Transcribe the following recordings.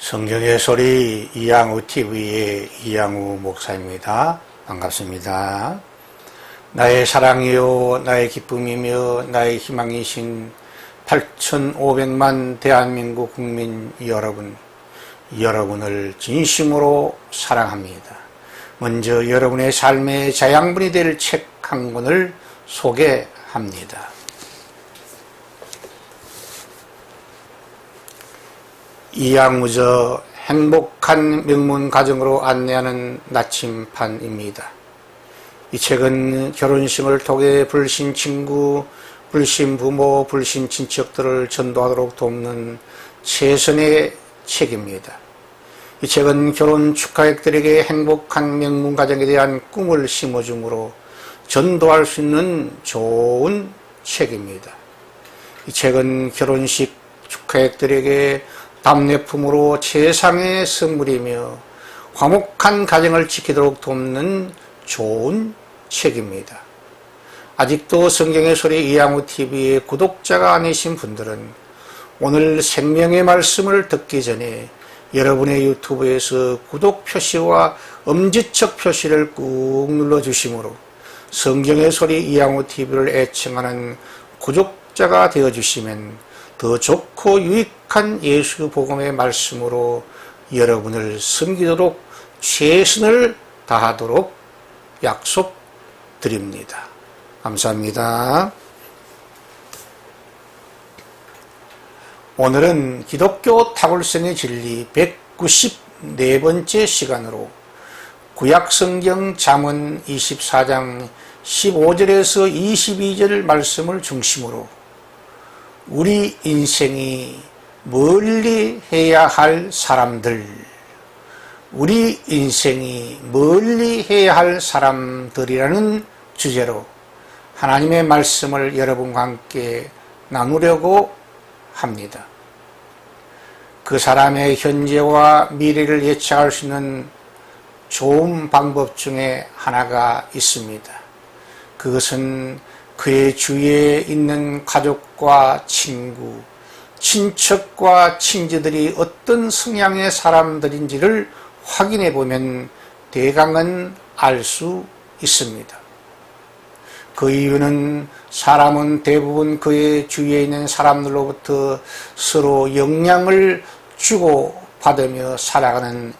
성경의 소리 이양우 TV의 이양우 목사입니다. 반갑습니다. 나의 사랑이요 나의 기쁨이며 나의 희망이신 8,500만 대한민국 국민 여러분, 여러분을 진심으로 사랑합니다. 먼저 여러분의 삶의 자양분이 될 책 한 권을 소개합니다. 이양우저 행복한 명문 가정으로 안내하는 나침판입니다. 이 책은 결혼식을 통해 불신 친구, 불신 부모, 불신 친척들을 전도하도록 돕는 최선의 책입니다. 이 책은 결혼 축하객들에게 행복한 명문 가정에 대한 꿈을 심어주므로 전도할 수 있는 좋은 책입니다. 이 책은 결혼식 축하객들에게 답례품으로 최상의 선물이며 화목한 가정을 지키도록 돕는 좋은 책입니다. 아직도 성경의 소리 이양우 TV의 구독자가 아니신 분들은 오늘 생명의 말씀을 듣기 전에 여러분의 유튜브에서 구독 표시와 엄지척 표시를 꾹 눌러주시므로 성경의 소리 이양우 TV를 애청하는 구독자가 되어주시면 더 좋고 유익한 예수 복음의 말씀으로 여러분을 섬기도록 최선을 다하도록 약속드립니다. 감사합니다. 오늘은 기독교 타골성의 진리 194번째 시간으로 구약성경 잠언 24장 15절에서 22절 말씀을 중심으로 우리 인생이 멀리 해야 할 사람들, 우리 인생이 멀리 해야 할 사람들이라는 주제로 하나님의 말씀을 여러분과 함께 나누려고 합니다. 그 사람의 현재와 미래를 예측할 수 있는 좋은 방법 중에 하나가 있습니다. 그것은 그의 주위에 있는 가족과 친구, 친척과 친지들이 어떤 성향의 사람들인지를 확인해 보면 대강은 알 수 있습니다. 그 이유는 사람은 대부분 그의 주위에 있는 사람들로부터 서로 영향을 주고받으며 살아가는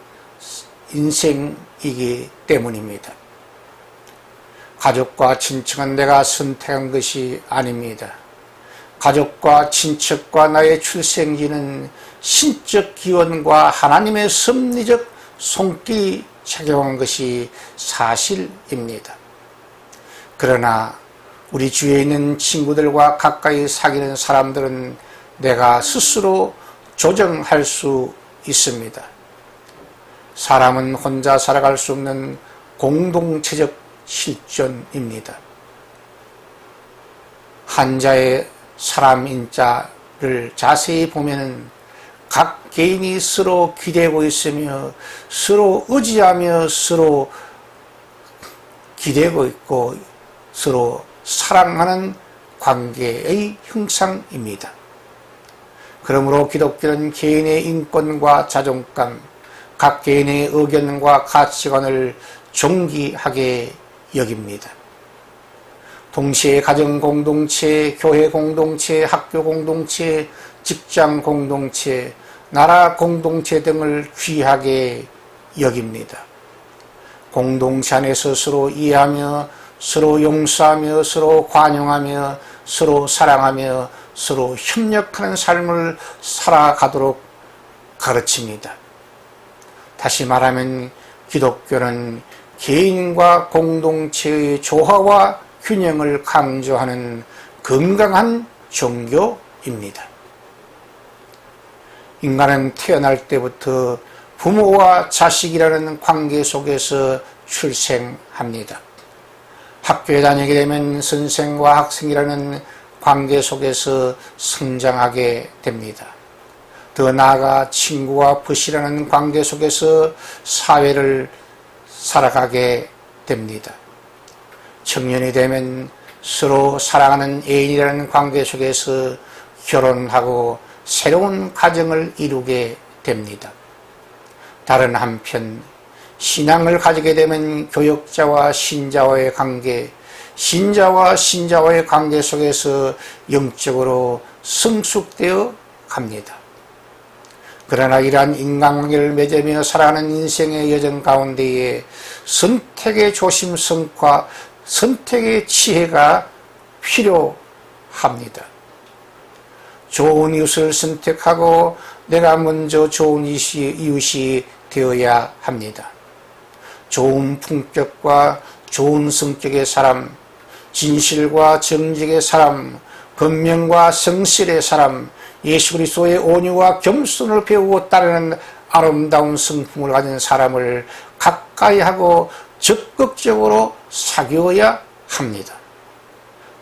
인생이기 때문입니다. 가족과 친척은 내가 선택한 것이 아닙니다. 가족과 친척과 나의 출생지는 신적 기원과 하나님의 섭리적 손길이 작용한 것이 사실입니다. 그러나 우리 주위에 있는 친구들과 가까이 사귀는 사람들은 내가 스스로 조정할 수 있습니다. 사람은 혼자 살아갈 수 없는 공동체적 실존입니다. 한자의 사람 인자를 자세히 보면 각 개인이 서로 기대고 있으며 서로 의지하며 서로 기대고 있고 서로 사랑하는 관계의 형상입니다. 그러므로 기독교는 개인의 인권과 자존감, 각 개인의 의견과 가치관을 존귀하게 여깁니다. 동시에 가정 공동체, 교회 공동체, 학교 공동체, 직장 공동체, 나라 공동체 등을 귀하게 여깁니다. 공동체 안에서 서로 이해하며 서로 용서하며 서로 관용하며 서로 사랑하며 서로 협력하는 삶을 살아가도록 가르칩니다. 다시 말하면 기독교는 개인과 공동체의 조화와 균형을 강조하는 건강한 종교입니다. 인간은 태어날 때부터 부모와 자식이라는 관계 속에서 출생합니다. 학교에 다니게 되면 선생과 학생이라는 관계 속에서 성장하게 됩니다. 더 나아가 친구와 부시라는 관계 속에서 사회를 살아가게 됩니다. 청년이 되면 서로 사랑하는 애인이라는 관계 속에서 결혼하고 새로운 가정을 이루게 됩니다. 다른 한편 신앙을 가지게 되면 교역자와 신자와의 관계, 신자와 신자와의 관계 속에서 영적으로 성숙되어 갑니다. 그러나 이러한 인간관계를 맺으며 살아가는 인생의 여정 가운데에 선택의 조심성과 선택의 지혜가 필요합니다. 좋은 이웃을 선택하고 내가 먼저 좋은 이웃이 되어야 합니다. 좋은 품격과 좋은 성격의 사람, 진실과 정직의 사람, 권명과 성실의 사람, 예수 그리스도의 온유와 겸손을 배우고 따르는 아름다운 성품을 가진 사람을 가까이 하고 적극적으로 사귀어야 합니다.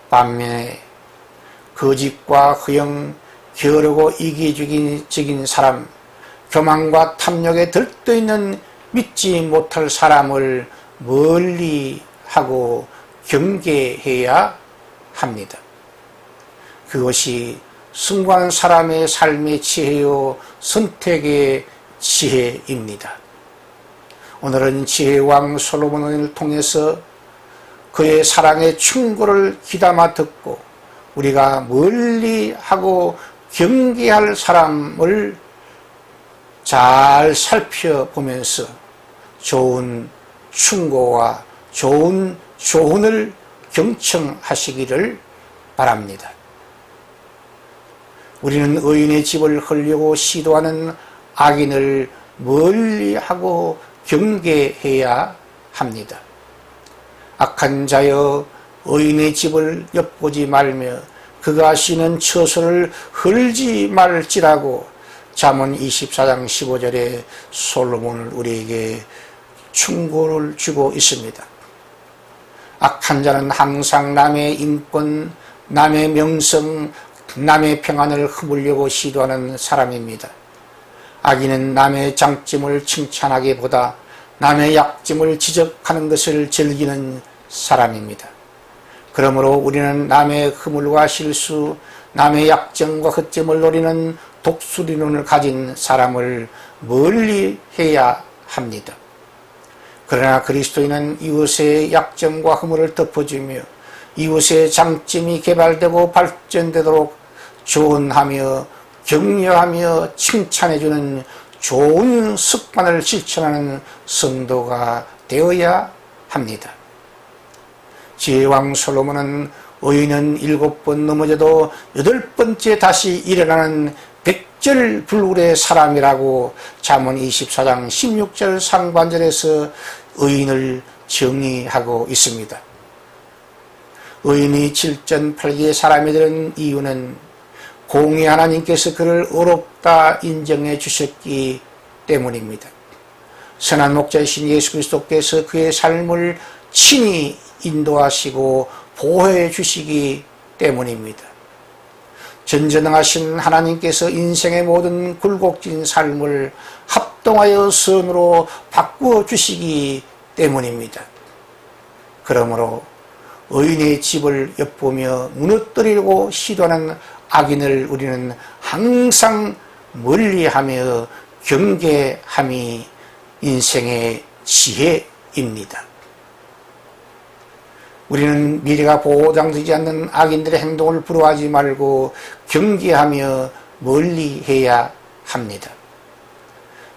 반면에 거짓과 허영, 게으르고 이기적인 사람, 교만과 탐욕에 들떠있는 믿지 못할 사람을 멀리하고 경계해야 합니다. 그것이 숭고한 사람의 삶의 지혜요 선택의 지혜입니다. 오늘은 지혜왕 솔로몬을 통해서 그의 사랑의 충고를 귀담아 듣고 우리가 멀리하고 경계할 사람을 잘 살펴보면서 좋은 충고와 좋은 조언을 경청하시기를 바랍니다. 우리는 의인의 집을 헐려고 시도하는 악인을 멀리하고 경계해야 합니다. 악한 자여 의인의 집을 엿보지 말며 그가 쉬는 처소를 헐지 말지라고 잠언 24장 15절에 솔로몬을 우리에게 충고를 주고 있습니다. 악한 자는 항상 남의 인권, 남의 명성, 남의 평안을 허물려고 시도하는 사람입니다. 악인은 남의 장점을 칭찬하기보다 남의 약점을 지적하는 것을 즐기는 사람입니다. 그러므로 우리는 남의 허물과 실수, 남의 약점과 허점을 노리는 독수리론을 가진 사람을 멀리 해야 합니다. 그러나 그리스도인은 이웃의 약점과 허물을 덮어주며 이웃의 장점이 개발되고 발전되도록 조언하며 격려하며 칭찬해주는 좋은 습관을 실천하는 성도가 되어야 합니다. 지혜왕 솔로몬은 의인은 7번 넘어져도 8번째 다시 일어나는 백절불굴의 사람이라고 잠언 24장 16절 상반절에서 의인을 정의하고 있습니다. 의인이 7전8기의 사람이 되는 이유는 공의 하나님께서 그를 의롭다 인정해 주셨기 때문입니다. 선한 목자이신 예수 그리스도께서 그의 삶을 친히 인도하시고 보호해 주시기 때문입니다. 전전능하신 하나님께서 인생의 모든 굴곡진 삶을 합동하여 선으로 바꾸어 주시기 때문입니다. 그러므로 의인의 집을 엿보며 무너뜨리려고 시도하는 악인을 우리는 항상 멀리하며 경계함이 인생의 지혜입니다. 우리는 미래가 보장되지 않는 악인들의 행동을 부러워하지 말고 경계하며 멀리해야 합니다.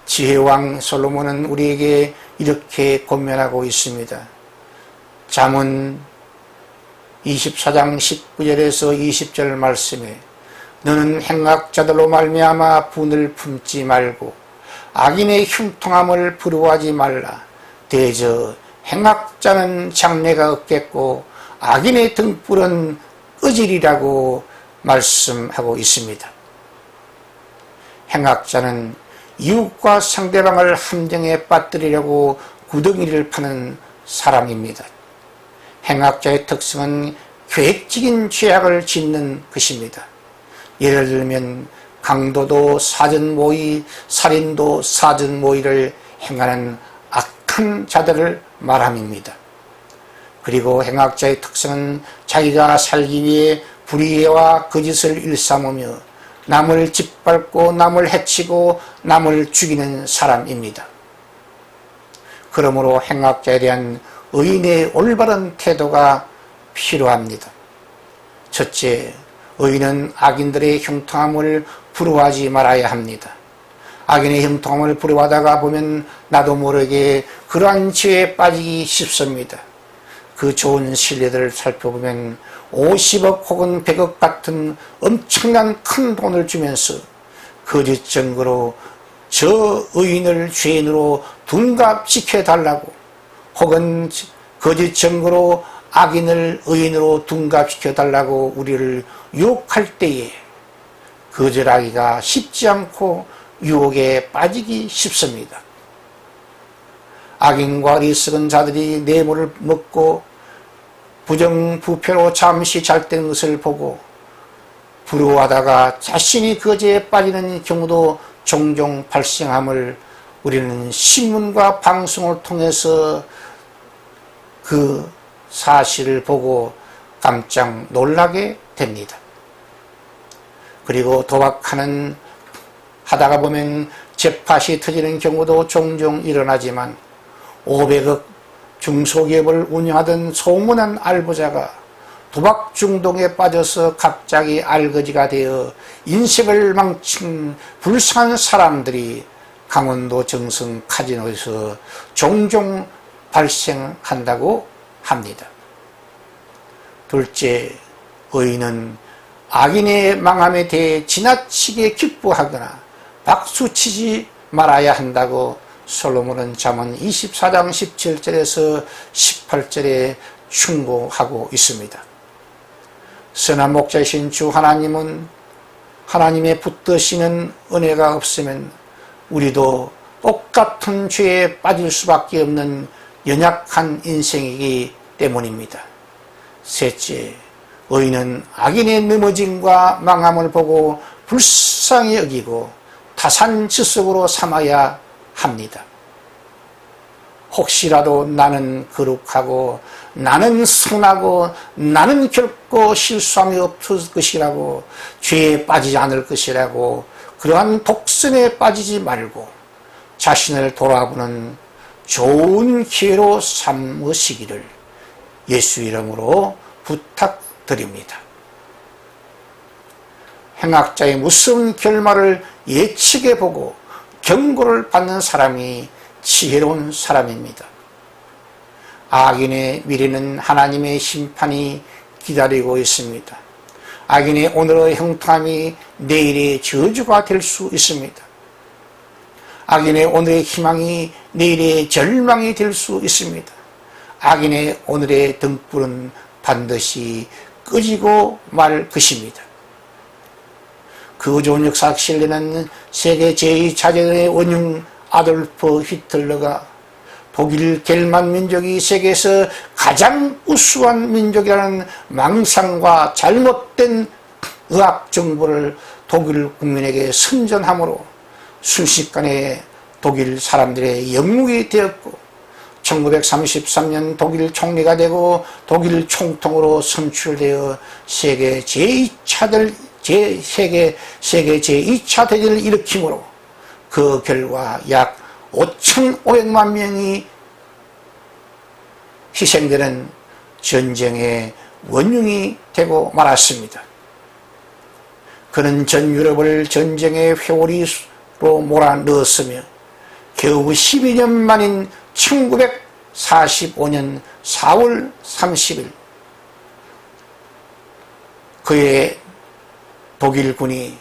지혜왕 솔로몬은 우리에게 이렇게 권면하고 있습니다. 잠언 24장 19절에서 20절 말씀에 너는 행악자들로 말미암아 분을 품지 말고 악인의 흉통함을 부러워하지 말라. 대저 행악자는 장래가 없겠고 악인의 등불은 꺼지리라고 말씀하고 있습니다. 행악자는 이웃과 상대방을 함정에 빠뜨리려고 구덩이를 파는 사람입니다. 행악자의 특성은 계획적인 죄악을 짓는 것입니다. 예를 들면 강도도 사전모의, 살인도 사전모의를 행하는 악한 자들을 말함입니다. 그리고 행악자의 특성은 자기가 살기 위해 불의와 거짓을 일삼으며 남을 짓밟고 남을 해치고 남을 죽이는 사람입니다. 그러므로 행악자에 대한 의인의 올바른 태도가 필요합니다. 첫째, 의인은 악인들의 형통함을 부러워하지 말아야 합니다. 악인의 형통함을 부러워하다가 보면 나도 모르게 그러한 죄에 빠지기 쉽습니다. 그 좋은 신뢰들을 살펴보면 50억 혹은 100억 같은 엄청난 큰 돈을 주면서 거짓 증거로 저 의인을 죄인으로 둔갑시켜달라고, 혹은 거짓 증거로 악인을 의인으로 둔갑시켜달라고 우리를 유혹할 때에 거절하기가 쉽지 않고 유혹에 빠지기 쉽습니다. 악인과 어리석은 자들이 뇌물을 먹고 부정부패로 잠시 잘된 것을 보고 부러워하다가 자신이 그 죄에 빠지는 경우도 종종 발생함을 우리는 신문과 방송을 통해서 그 사실을 보고 깜짝 놀라게 됩니다. 그리고 하다가 보면 잭팟이 터지는 경우도 종종 일어나지만 500억 중소기업을 운영하던 소문난 알부자가 도박 중독에 빠져서 갑자기 알거지가 되어 인생을 망친 불쌍한 사람들이 강원도 정성 카지노에서 종종 발생한다고 합니다. 둘째, 의인은 악인의 망함에 대해 지나치게 기뻐하거나 박수치지 말아야 한다고 솔로몬은 잠언 24장 17절에서 18절에 충고하고 있습니다. 선한 목자이신 주 하나님은 하나님의 붙드시는 은혜가 없으면 우리도 똑같은 죄에 빠질 수밖에 없는 연약한 인생이기 때문입니다. 셋째, 의인은 악인의 넘어짐과 망함을 보고 불쌍히 여기고 타산지석으로 삼아야 합니다. 혹시라도 나는 거룩하고 나는 선하고 나는 결코 실수함이 없을 것이라고, 죄에 빠지지 않을 것이라고 그러한 독선에 빠지지 말고 자신을 돌아보는 좋은 기회로 삼으시기를 예수 이름으로 부탁드립니다. 행악자의 무서운 결말을 예측해보고 경고를 받는 사람이 지혜로운 사람입니다. 악인의 미래는 하나님의 심판이 기다리고 있습니다. 악인의 오늘의 형통함이 내일의 저주가 될 수 있습니다. 악인의 오늘의 희망이 내일의 절망이 될 수 있습니다. 악인의 오늘의 등불은 반드시 꺼지고 말 것입니다. 그 좋은 역사학 신뢰는 세계 제2차전의 원흉 아돌프 히틀러가 독일 겔만 민족이 세계에서 가장 우수한 민족이라는 망상과 잘못된 의학 정보를 독일 국민에게 선전함으로 순식간에 독일 사람들의 영웅이 되었고 1933년 독일 총리가 되고 독일 총통으로 선출되어 세계 제2차 대전을 일으키므로 그 결과 약 5,500만 명이 희생되는 전쟁의 원흉이 되고 말았습니다. 그는 전 유럽을 전쟁의 회오리로 몰아넣었으며 겨우 12년 만인 1945년 4월 30일 그의 독일군이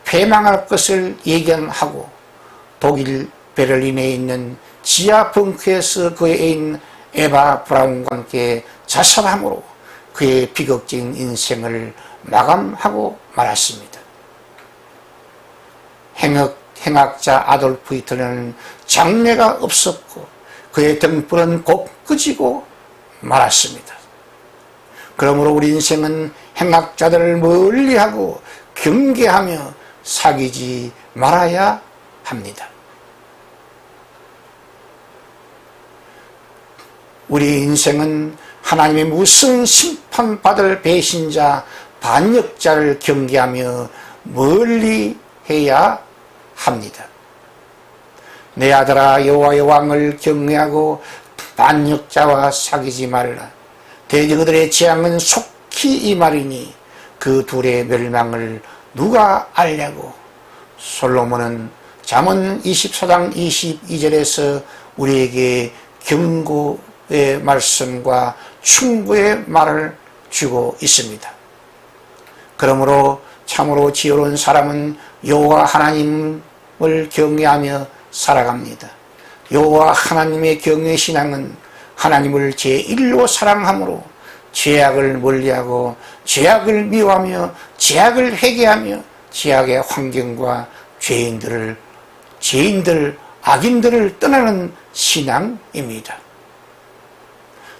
패망할 것을 예견하고 독일 베를린에 있는 지하 벙커에서 그의 애인 에바 브라운과 함께 자살함으로 그의 비극적인 인생을 마감하고 말았습니다. 행악자 아돌프 히틀러는 장래가 없었고 그의 등불은 곧 꺼지고 말았습니다. 그러므로 우리 인생은 행악자들을 멀리하고 경계하며 사귀지 말아야 합니다. 우리 인생은 하나님의 무서운 심판받을 배신자 반역자를 경계하며 멀리 해야 합니다. 내 아들아 여호와의 왕을 경외하고 반역자와 사귀지 말라. 대적들의 재앙은 속히 임하리니 그 둘의 멸망을 누가 알냐고. 솔로몬은 잠언 24장 22절에서 우리에게 경고의 말씀과 충고의 말을 주고 있습니다. 그러므로 참으로 지혜로운 사람은 여호와 하나님을 경외하며 살아갑니다. 여호와 하나님의 경외신앙은 하나님을 제1로 사랑함으로 죄악을 멀리하고 죄악을 미워하며 죄악을 회개하며 죄악의 환경과 죄인들, 악인들을 떠나는 신앙입니다.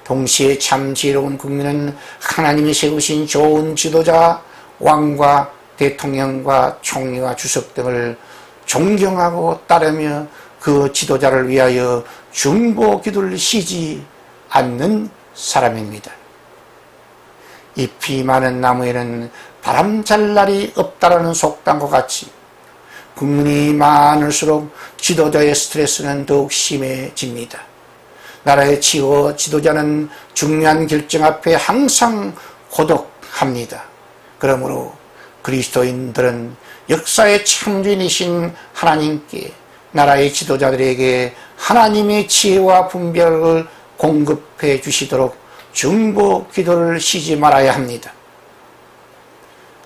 동시에 참 지혜로운 국민은 하나님이 세우신 좋은 지도자, 왕과 대통령과 총리와 주석 등을 존경하고 따르며 그 지도자를 위하여 중보 기도를 쉬지 않는 사람입니다. 잎이 많은 나무에는 바람 잘 날이 없다라는 속담과 같이 국민이 많을수록 지도자의 스트레스는 더욱 심해집니다. 나라의 지도자는 중요한 결정 앞에 항상 고독합니다. 그러므로 그리스도인들은 역사의 창조인이신 하나님께 나라의 지도자들에게 하나님의 지혜와 분별을 공급해 주시도록 중보 기도를 쉬지 말아야 합니다.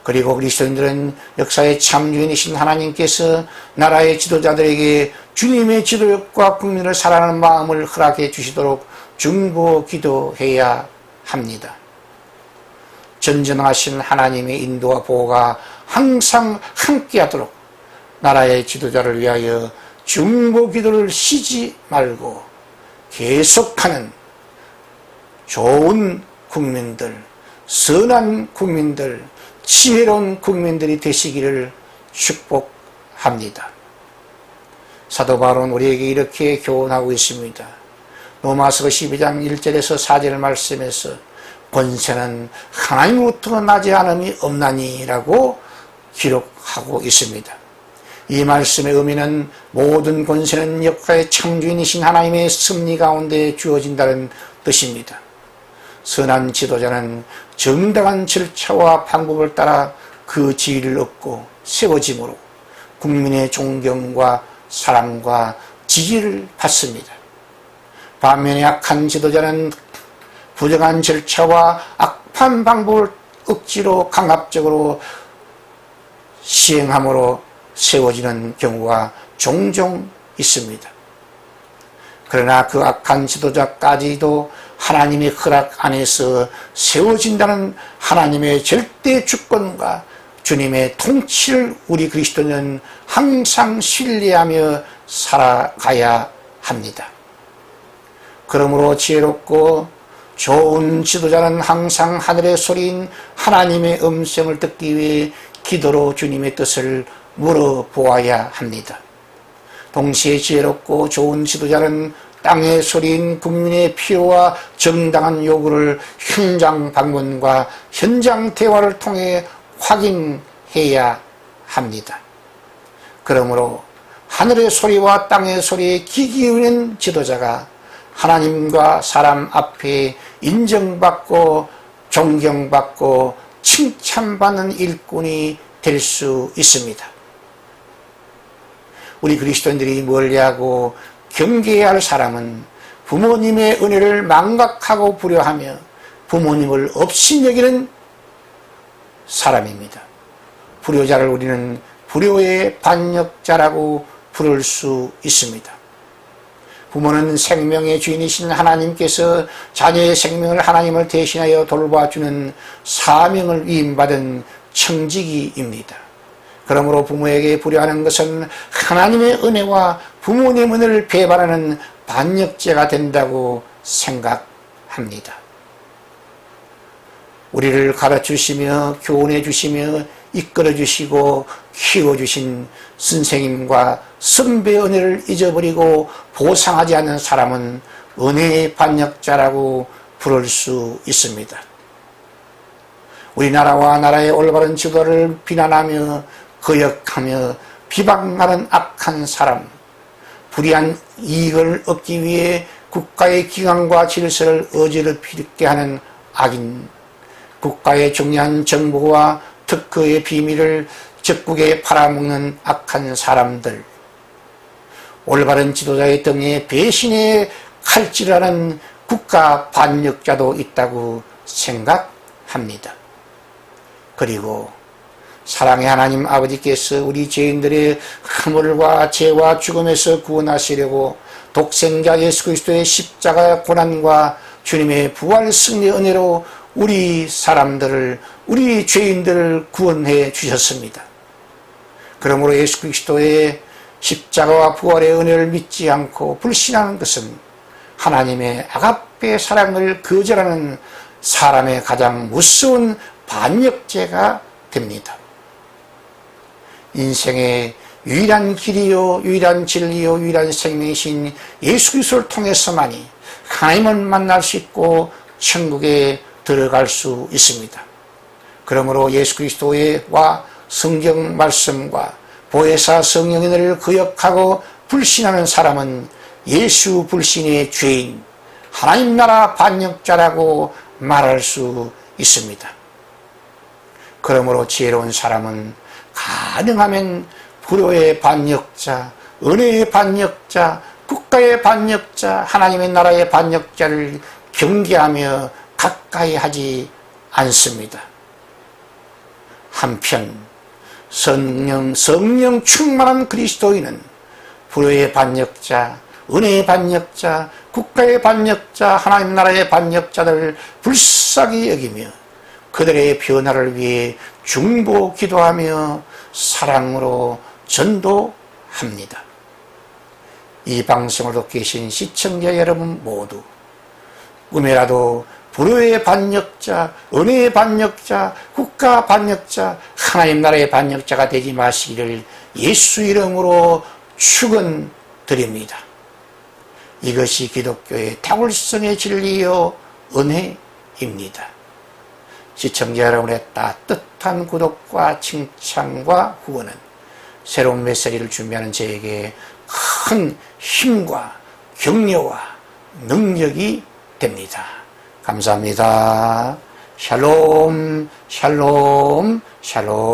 그리고 그리스도인들은 역사의 창조인이신 하나님께서 나라의 지도자들에게 주님의 지도력과 국민을 사랑하는 마음을 허락해 주시도록 중보 기도해야 합니다. 전전하신 하나님의 인도와 보호가 항상 함께하도록 나라의 지도자를 위하여 중보 기도를 쉬지 말고 계속하는 좋은 국민들, 선한 국민들, 지혜로운 국민들이 되시기를 축복합니다. 사도 바울은 우리에게 이렇게 교훈하고 있습니다. 로마서 12장 1절에서 4절 말씀에서 권세는 하나님으로부터 나지 않음이 없나니라고 기록하고 있습니다. 이 말씀의 의미는 모든 권세는 역사의 창조인이신 하나님의 섭리 가운데 주어진다는 뜻입니다. 선한 지도자는 정당한 절차와 방법을 따라 그 지위를 얻고 세워짐으로 국민의 존경과 사랑과 지지를 받습니다. 반면에 악한 지도자는 부정한 절차와 악한 방법을 억지로 강압적으로 시행함으로 세워지는 경우가 종종 있습니다. 그러나 그 악한 지도자까지도 하나님의 허락 안에서 세워진다는 하나님의 절대 주권과 주님의 통치를 우리 그리스도는 항상 신뢰하며 살아가야 합니다. 그러므로 지혜롭고 좋은 지도자는 항상 하늘의 소리인 하나님의 음성을 듣기 위해 기도로 주님의 뜻을 물어보아야 합니다. 동시에 지혜롭고 좋은 지도자는 땅의 소리인 국민의 필요와 정당한 요구를 현장 방문과 현장 대화를 통해 확인해야 합니다. 그러므로 하늘의 소리와 땅의 소리에 귀 기울이는 지도자가 하나님과 사람 앞에 인정받고 존경받고 칭찬받는 일꾼이 될 수 있습니다. 우리 그리스도인들이 멀리하고 경계해야 할 사람은 부모님의 은혜를 망각하고 불효하며 부모님을 업신여기는 사람입니다. 불효자를 우리는 불효의 반역자라고 부를 수 있습니다. 부모는 생명의 주인이신 하나님께서 자녀의 생명을 하나님을 대신하여 돌봐주는 사명을 위임받은 청지기입니다. 그러므로 부모에게 불효하는 것은 하나님의 은혜와 부모님의 은혜를 배반하는 반역죄가 된다고 생각합니다. 우리를 가르치시며 교훈해 주시며 이끌어 주시고 키워주신 선생님과 선배의 은혜를 잊어버리고 보상하지 않는 사람은 은혜의 반역자라고 부를 수 있습니다. 우리나라와 나라의 올바른 지도를 비난하며 거역하며 비방하는 악한 사람, 불이한 이익을 얻기 위해 국가의 기강과 질서를 어지럽히게 하는 악인, 국가의 중요한 정보와 특허의 비밀을 적국에 팔아먹는 악한 사람들, 올바른 지도자의 등에 배신의 칼질하는 국가 반역자도 있다고 생각합니다. 그리고 사랑의 하나님 아버지께서 우리 죄인들의 허물과 죄와 죽음에서 구원하시려고 독생자 예수 그리스도의 십자가 고난과 주님의 부활 승리의 은혜로 우리 사람들을, 우리 죄인들을 구원해 주셨습니다. 그러므로 예수 그리스도의 십자가와 부활의 은혜를 믿지 않고 불신하는 것은 하나님의 아가페 사랑을 거절하는 사람의 가장 무서운 반역죄가 됩니다. 인생의 유일한 길이요, 유일한 진리요, 유일한 생명이신 예수 그리스도를 통해서만이 하나님을 만날 수 있고 천국에 들어갈 수 있습니다. 그러므로 예수 그리스도와 성경 말씀과 보혜사 성령의 은혜를 거역하고 불신하는 사람은 예수 불신의 죄인, 하나님 나라 반역자라고 말할 수 있습니다. 그러므로 지혜로운 사람은 가능하면 불효의 반역자, 은혜의 반역자, 국가의 반역자, 하나님의 나라의 반역자를 경계하며 가까이 하지 않습니다. 한편 성령 충만한 그리스도인은 불효의 반역자, 은혜의 반역자, 국가의 반역자, 하나님 나라의 반역자들을 불쌍히 여기며 그들의 변화를 위해 중보 기도하며 사랑으로 전도합니다. 이 방송을 듣고 계신 시청자 여러분 모두 꿈에라도 불효의 반역자, 은혜의 반역자, 국가 반역자, 하나님 나라의 반역자가 되지 마시기를 예수 이름으로 축원드립니다. 이것이 기독교의 탁월성의 진리요 은혜입니다. 시청자 여러분의 따뜻한 구독과 칭찬과 후원은 새로운 메시지를 준비하는 저에게 큰 힘과 격려와 능력이 됩니다. 감사합니다. 샬롬, 샬롬, 샬롬.